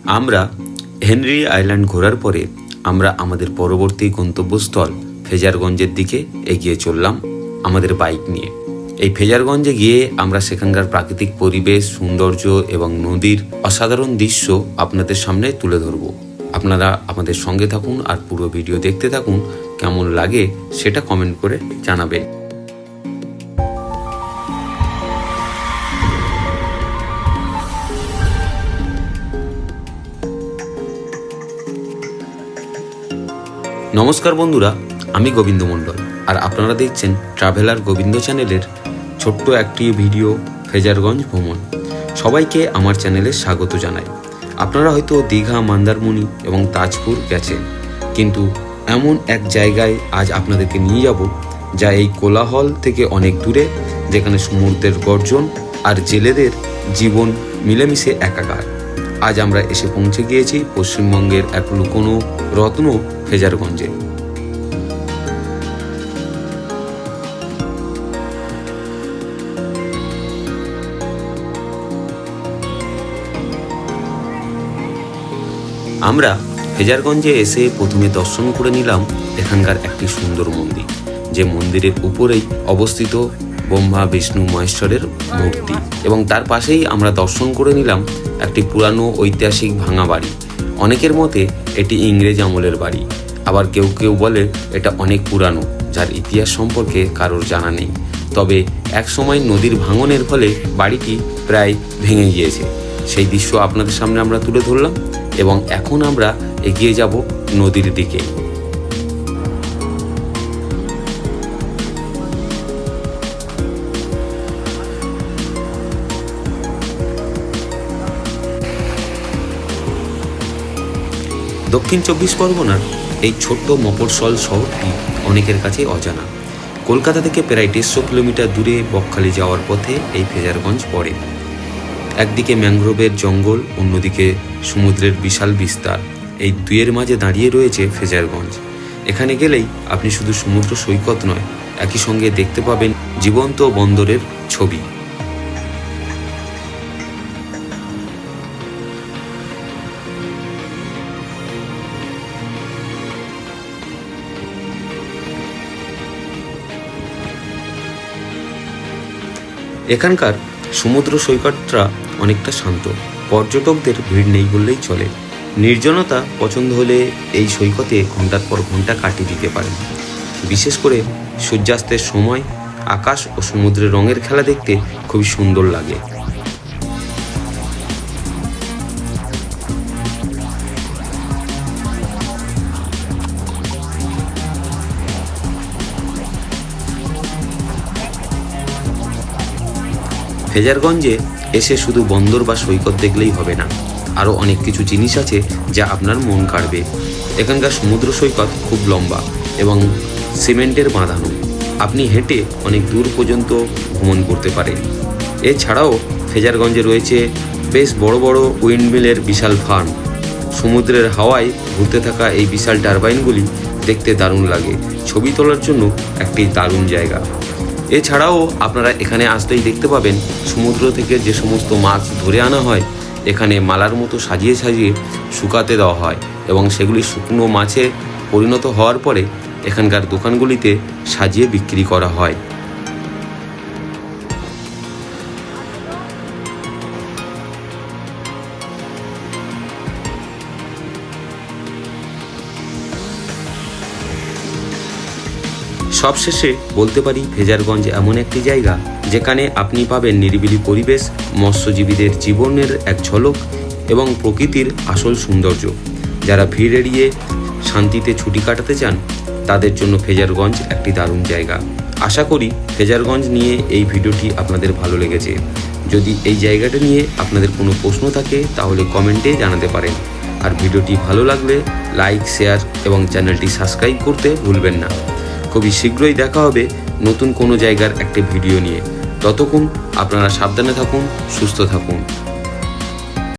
আমরা Henry island ঘোরার পরে আমরা আমাদের পরবর্তী গন্তব্যস্থল ফেজারগঞ্জের দিকে এগিয়ে চললাম আমাদের বাইক নিয়ে। এই ফেজারগঞ্জে গিয়ে আমরা সেখানকার প্রাকৃতিক পরিবেশ, সৌন্দর্য এবং নদীর অসাধারণ দৃশ্য আপনাদের সামনে তুলে ধরব। আপনারা আমাদের সঙ্গে থাকুন আর পুরো ভিডিও দেখতে থাকুন। কেমন লাগে সেটা কমেন্ট করে জানাবেন। নমস্কার বন্ধুরা, আমি গোবিন্দ মণ্ডল আর আপনারা দেখছেন ট্রাভেলার গোবিন্দ চ্যানেলের ছোট্ট একটি ভিডিও ফেজারগঞ্জ ভ্রমণ। সবাইকে আমার চ্যানেলে স্বাগত জানাই। আপনারা হয়তো দীঘা, মন্দারমণি এবং তাজপুর গেছেন, কিন্তু এমন এক জায়গায় আজ আপনাদেরকে নিয়ে যাব যা এই কোলাহল থেকে অনেক দূরে, যেখানে সমুদ্রের গর্জন আর জেলেদের জীবন মিলেমিশে একাকার। আজ আমরা এসে পৌঁছে গিয়েছি পশ্চিমবঙ্গের এক লুকোনো রত্ন ফেজারগঞ্জে। আমরা ফেজারগঞ্জে এসে প্রথমে দর্শন করে নিলাম এখানকার একটি সুন্দর মন্দির, যে মন্দিরের উপরেই অবস্থিত ব্রহ্মা, বিষ্ণু, মহেশ্বরের মূর্তি, এবং তার পাশেই আমরা দর্শন করে নিলাম একটি পুরানো ঐতিহাসিক ভাঙা বাড়ি। অনেকের মতে এটি ইংরেজ আমলের বাড়ি, আবার কেউ কেউ বলে এটা অনেক পুরানো, যার ইতিহাস সম্পর্কে কারোর জানা নেই। তবে এক সময় নদীর ভাঙনের ফলে বাড়িটি প্রায় ভেঙে গিয়েছে। সেই দৃশ্য আপনাদের সামনে আমরা তুলে ধরলাম এবং এখন আমরা এগিয়ে যাব নদীর দিকে। দক্ষিণ 24 পরগনার এই ছোট্ট মফস্বল শহরটি অনেকের কাছে অজানা। কলকাতা থেকে প্রায় 150 কিলোমিটার দূরে বকখালি যাওয়ার পথে এই ফেজারগঞ্জ পড়ে। একদিকে ম্যানগ্রোভের জঙ্গল, অন্যদিকে সমুদ্রের বিশাল বিস্তার। এই দুয়ের মাঝে দাঁড়িয়ে রয়েছে ফেজারগঞ্জ। এখানে গেলেই আপনি শুধু সমুদ্র সৈকত নয়, একই সঙ্গে দেখতে পাবেন জীবন্ত বন্দরের ছবি। এখানকার সমুদ্র সৈকতটা অনেকটা শান্ত, পর্যটকদের ভিড় নেই বললেই চলে। নির্জনতা পছন্দ হলে এই সৈকতে ঘন্টার পর ঘন্টা কাটিয়ে দিতে পারেন। বিশেষ করে সূর্যাস্তের সময় আকাশ ও সমুদ্রের রঙের খেলা দেখতে খুবই সুন্দর লাগে। ফেজারগঞ্জে এসে শুধু বন্দর বা সৈকত দেখলেই হবে না, আরও অনেক কিছু জিনিস আছে যা আপনার মন কাড়বে। এখানকার সমুদ্র সৈকত খুব লম্বা এবং সিমেন্টের বাঁধানো। আপনি হেঁটে অনেক দূর পর্যন্ত ভ্রমণ করতে পারেন। এছাড়াও ফেজারগঞ্জে রয়েছে বেশ বড় বড় উইন্ডমিলের বিশাল ফার্ম। সমুদ্রের হাওয়ায় ঘুরতে থাকা এই বিশাল টারবাইনগুলি দেখতে দারুণ লাগে। ছবি তোলার জন্য একটি দারুণ জায়গা। এছাড়াও আপনারা এখানে আসলেই দেখতে পাবেন সমুদ্র থেকে যে সমস্ত মাছ ধরে আনা হয়, এখানে মালার মতো সাজিয়ে সাজিয়ে শুকাতে দেওয়া হয় এবং সেগুলি শুকনো মাছে পরিণত হওয়ার পরে এখানকার দোকানগুলিতে সাজিয়ে বিক্রি করা হয়। সবশেষে বলতে পারি, ফেজারগঞ্জ এমন একটি জায়গা যেখানে আপনি পাবেন নিরিবিলি পরিবেশ, মৎস্যজীবীদের জীবনের এক ঝলক এবং প্রকৃতির আসল সৌন্দর্য। যারা ভিড় এড়িয়ে শান্তিতে ছুটি কাটাতে চান, তাদের জন্য ফেজারগঞ্জ একটি দারুণ জায়গা। আশা করি ফেজারগঞ্জ নিয়ে এই ভিডিওটি আপনাদের ভালো লেগেছে। যদি এই জায়গাটা নিয়ে আপনাদের কোনো প্রশ্ন থাকে তাহলে কমেন্টে জানাতে পারেন। আর ভিডিওটি ভালো লাগলে লাইক, শেয়ার এবং চ্যানেলটি সাবস্ক্রাইব করতে ভুলবেন না। খুবই শীঘ্রই দেখা হবে নতুন কোনো জায়গার একটি ভিডিও নিয়ে। ততক্ষণ আপনারা সাবধানে থাকুন, সুস্থ থাকুন।